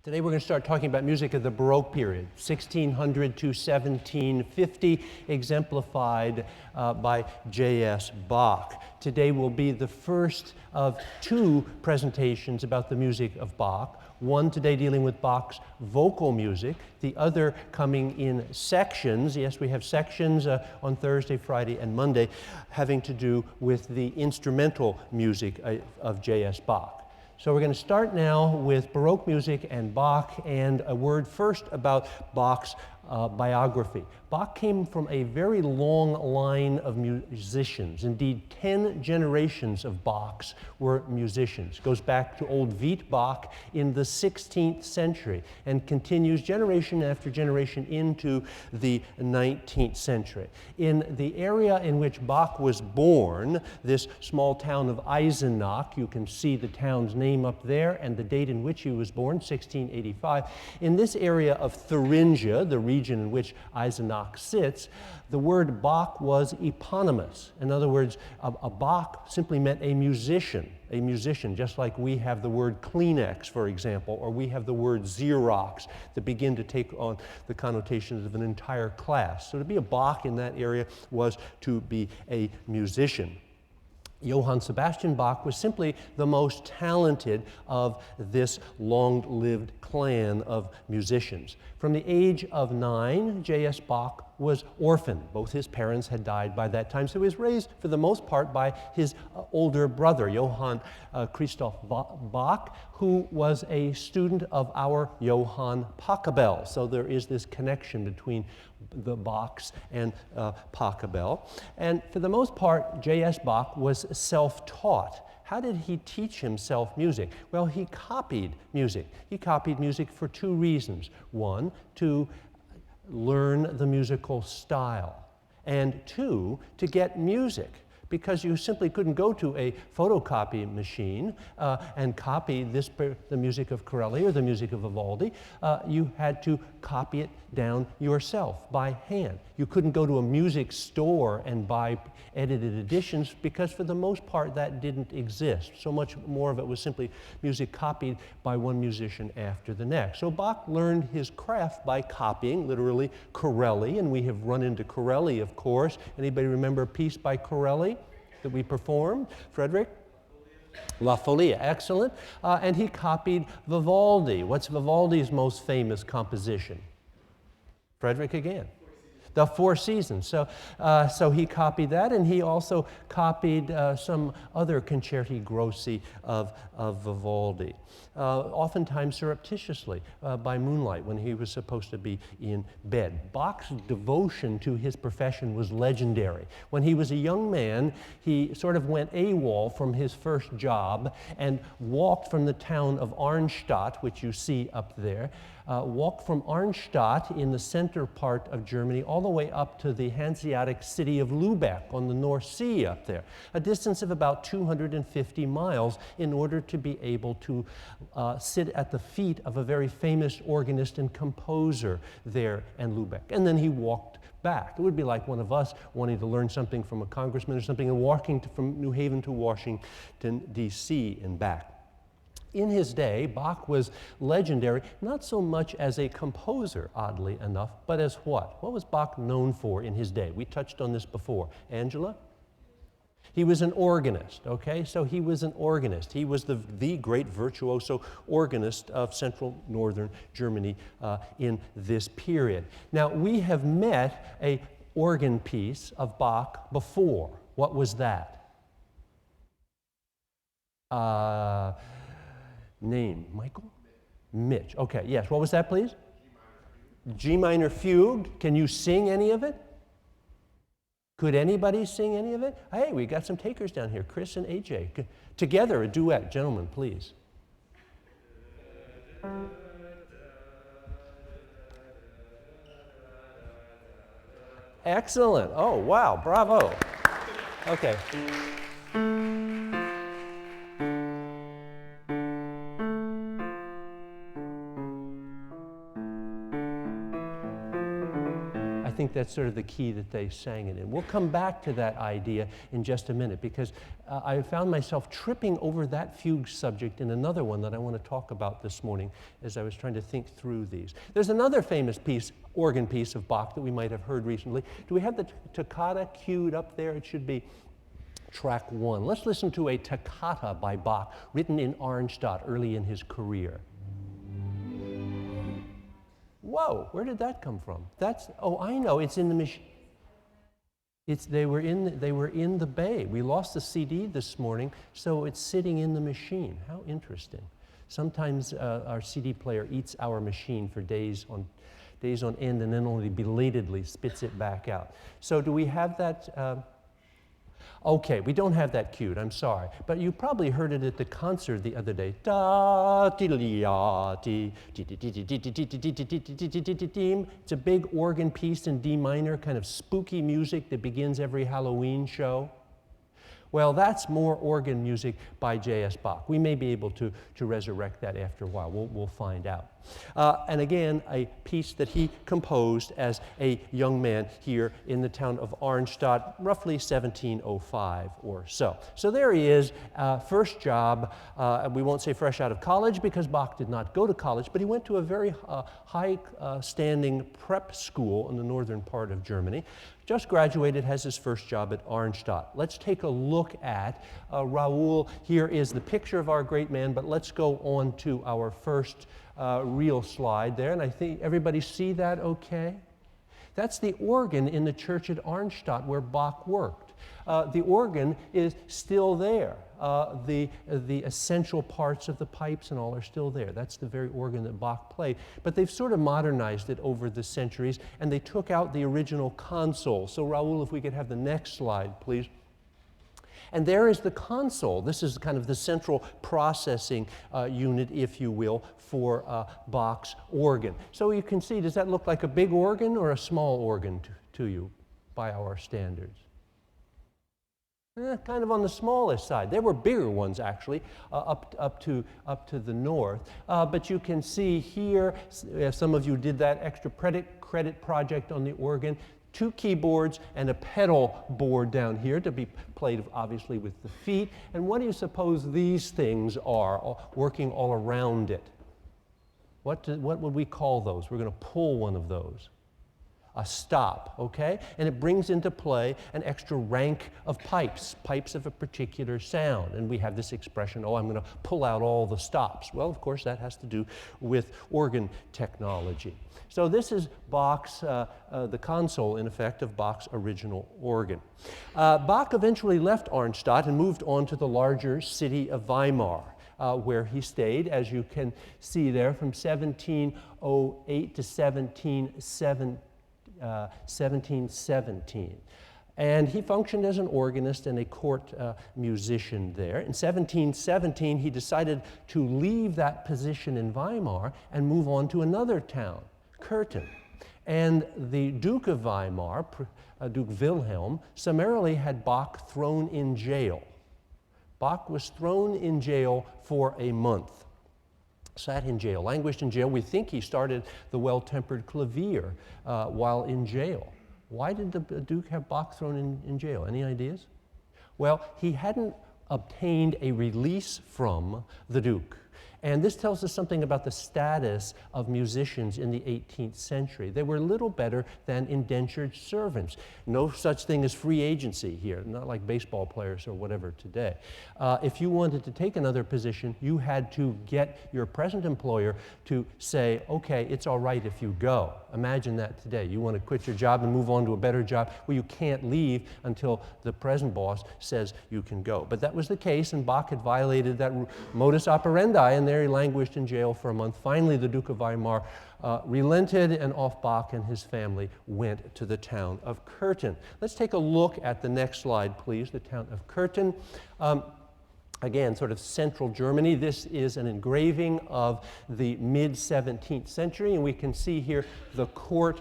Today we're going to start talking about music of the Baroque period, 1600 to 1750, exemplified by J.S. Bach. Today will be the first of two presentations about the music of Bach. One today dealing with Bach's vocal music, the other coming in sections. Yes, we have sections on Thursday, Friday, and Monday having to do with the instrumental music of J.S. Bach. So we're going to start now with Baroque music and Bach, and a word first about Bach's biography. Bach came from a very long line of musicians. Indeed, 10 generations of Bachs were musicians. Goes back to old Wiet Bach in the 16th century and continues generation after generation into the 19th century. In the area in which Bach was born, this small town of Eisenach, you can see the town's name up there and the date in which he was born, 1685. In this area of Thuringia, the region in which Eisenach sits, the word Bach was eponymous. In other words, a Bach simply meant a musician, just like we have the word Kleenex, for example, or we have the word Xerox that begin to take on the connotations of an entire class. So to be a Bach in that area was to be a musician. Johann Sebastian Bach was simply the most talented of this long-lived clan of musicians. From the age of 9, J.S. Bach was orphaned. Both his parents had died by that time, so he was raised for the most part by his older brother, Johann Christoph Bach, who was a student of our Johann Pachelbel. So there is this connection between the Bachs and Pachelbel. And for the most part, J.S. Bach was self-taught. How did he teach himself music? Well, he copied music. He copied music for two reasons. One, to learn the musical style, and two, to get music, because you simply couldn't go to a photocopy machine and copy the music of Corelli or the music of Vivaldi. You had to copy it down yourself by hand. You couldn't go to a music store and buy edited editions because for the most part that didn't exist. So much more of it was simply music copied by one musician after the next. So Bach learned his craft by copying, literally, Corelli, and we have run into Corelli, of course. Anybody remember a piece by Corelli that we performed? Frederick? La Folia, excellent. And he copied Vivaldi. What's Vivaldi's most famous composition? Frederick again. The Four Seasons. So he copied that, and he also copied some other concerti grossi of Vivaldi, oftentimes surreptitiously by moonlight when he was supposed to be in bed. Bach's devotion to his profession was legendary. When he was a young man, he sort of went AWOL from his first job and walked from the town of Arnstadt, which you see up there, walked from Arnstadt in the center part of Germany all the way up to the Hanseatic city of Lübeck on the North Sea up there, a distance of about 250 miles in order to be able to sit at the feet of a very famous organist and composer there in Lübeck. And then he walked back. It would be like one of us wanting to learn something from a congressman or something and walking from New Haven to Washington, D.C. and back. In his day, Bach was legendary, not so much as a composer, oddly enough, but as what? What was Bach known for in his day? We touched on this before. Angela? He was an organist, okay? So he was an organist. He was the great virtuoso organist of central northern Germany in this period. Now, we have met an organ piece of Bach before. What was that? Name, Michael? Mitch. Okay, yes. What was that, please? G minor fugue. Can you sing any of it? Could anybody sing any of it? Hey, we got some takers down here, Chris and AJ. Together, a duet. Gentlemen, please. Excellent. Oh, wow. Bravo. Okay. I think that's sort of the key that they sang it in. We'll come back to that idea in just a minute, because I found myself tripping over that fugue subject in another one that I want to talk about this morning as I was trying to think through these. There's another famous organ piece of Bach that we might have heard recently. Do we have the toccata queued up there? It should be track 1. Let's listen to a toccata by Bach, written in Arnstadt early in his career. Whoa, where did that come from? Oh, I know, it's in the machine. They were in the bay. We lost the CD this morning, so it's sitting in the machine. How interesting. Sometimes our CD player eats our machine for days on end and then only belatedly spits it back out. So do we have that? Okay, we don't have that cued, I'm sorry. But you probably heard it at the concert the other day. It's a big organ piece in D minor, kind of spooky music that begins every Halloween show. Well, that's more organ music by J.S. Bach. We may be able to resurrect that after a while. We'll find out. And again, a piece that he composed as a young man here in the town of Arnstadt, roughly 1705 or so. So there he is, first job. We won't say fresh out of college because Bach did not go to college, but he went to a very high-standing prep school in the northern part of Germany. Just graduated, has his first job at Arnstadt. Let's take a look at Raoul. Here is the picture of our great man, but let's go on to our first real slide there. And I think everybody see that okay? That's the organ in the church at Arnstadt where Bach worked. The organ is still there. The essential parts of the pipes and all are still there. That's the very organ that Bach played. But they've sort of modernized it over the centuries, and they took out the original console. So Raoul, if we could have the next slide, please. And there is the console. This is kind of the central processing unit, if you will, for Bach's organ. So you can see, does that look like a big organ or a small organ to you by our standards? Kind of on the smallest side. There were bigger ones actually up to the north. But you can see here, some of you did that extra credit project on the organ. 2 keyboards and a pedal board down here to be played obviously with the feet. And what do you suppose these things are working all around it? What would we call those? We're going to pull one of those. A stop, okay? And it brings into play an extra rank of pipes of a particular sound. And we have this expression, oh, I'm going to pull out all the stops. Well, of course, that has to do with organ technology. So this is Bach's, the console, in effect, of Bach's original organ. Bach eventually left Arnstadt and moved on to the larger city of Weimar, where he stayed, as you can see there, from 1708 to 1717. And he functioned as an organist and a court musician there. In 1717, he decided to leave that position in Weimar and move on to another town, Curtin. And the Duke of Weimar, Duke Wilhelm, summarily had Bach thrown in jail. Bach was thrown in jail for a month. Sat in jail, languished in jail. We think he started the Well-Tempered Clavier while in jail. Why did the Duke have Bach thrown in jail? Any ideas? Well, he hadn't obtained a release from the Duke. And this tells us something about the status of musicians in the 18th century. They were little better than indentured servants. No such thing as free agency here, not like baseball players or whatever today. If you wanted to take another position, you had to get your present employer to say, okay, it's all right if you go. Imagine that today. You want to quit your job and move on to a better job. Well, you can't leave until the present boss says you can go. But that was the case, and Bach had violated that modus operandi, and there he languished in jail for a month. Finally, the Duke of Weimar relented, and off Bach and his family went to the town of Curtin. Let's take a look at the next slide, please, the town of Curtin. Again, sort of central Germany. This is an engraving of the mid-17th century, and we can see here the court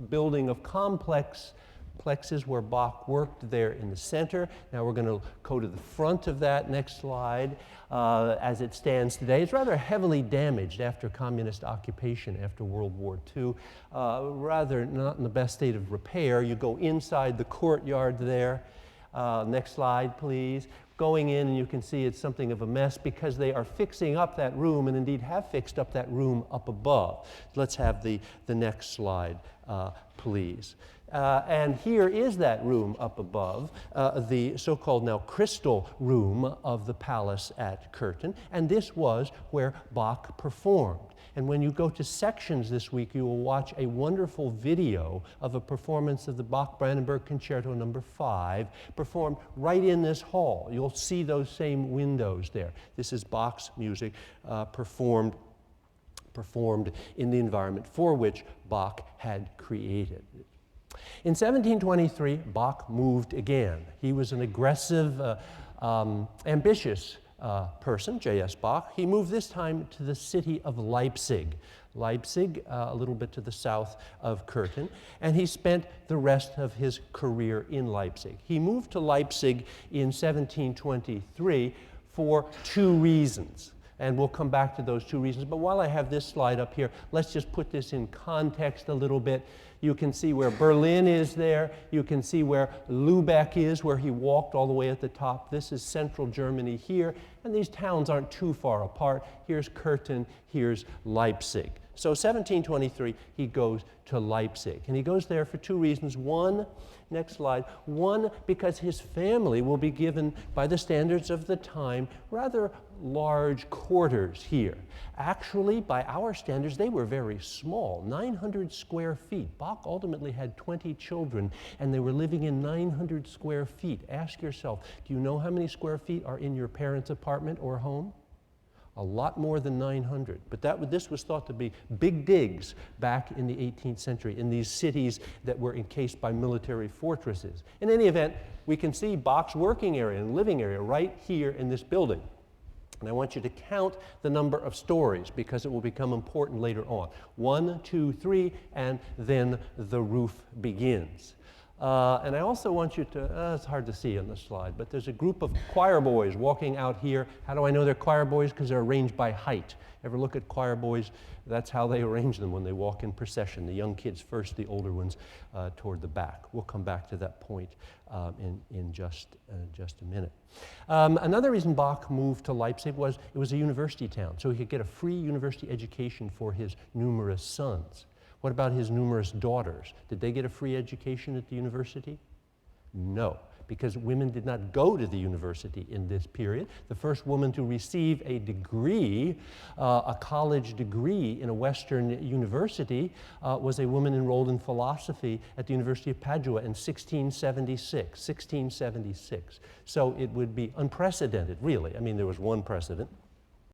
building of complex plexus where Bach worked there in the center. Now we're going to go to the front of that next slide. As it stands today, it's rather heavily damaged after communist occupation after World War II. Rather not in the best state of repair. You go inside the courtyard there. Next slide, please. Going in, and you can see it's something of a mess because they are fixing up that room, and indeed have fixed up that room up above. Let's have the next slide, please. And here is that room up above, the so-called now crystal room of the palace at Curtin, and this was where Bach performed. And when you go to sections this week, you will watch a wonderful video of a performance of the Bach-Brandenburg Concerto No. 5 performed right in this hall. You'll see those same windows there. This is Bach's music performed in the environment for which Bach had created. In 1723, Bach moved again. He was an aggressive, ambitious person, J.S. Bach. He moved this time to the city of Leipzig. Leipzig, a little bit to the south of Curtin, and he spent the rest of his career in Leipzig. He moved to Leipzig in 1723 for two reasons. And we'll come back to those two reasons. But while I have this slide up here, let's just put this in context a little bit. You can see where Berlin is there. You can see where Lübeck is, where he walked all the way at the top. This is central Germany here. And these towns aren't too far apart. Here's Curtin, here's Leipzig. So 1723, he goes to Leipzig. And he goes there for two reasons. One, next slide. One, because his family will be given, by the standards of the time, rather large quarters here. Actually, by our standards, they were very small, 900 square feet. Bach ultimately had 20 children, and they were living in 900 square feet. Ask yourself, do you know how many square feet are in your parents' apartment or home? A lot more than 900. But this was thought to be big digs back in the 18th century in these cities that were encased by military fortresses. In any event, we can see Bach's working area and living area right here in this building. And I want you to count the number of stories because it will become important later on. 1, 2, 3, and then the roof begins. And I also want you to, it's hard to see on the slide, but there's a group of choir boys walking out here. How do I know they're choir boys? Because they're arranged by height. Ever look at choir boys? That's how they arrange them when they walk in procession. The young kids first, the older ones toward the back. We'll come back to that point in just a minute. Another reason Bach moved to Leipzig was it was a university town, so he could get a free university education for his numerous sons. What about his numerous daughters? Did they get a free education at the university? No, because women did not go to the university in this period. The first woman to receive a degree, a college degree in a Western university, was a woman enrolled in philosophy at the University of Padua in 1676. So it would be unprecedented, really. I mean, there was one precedent.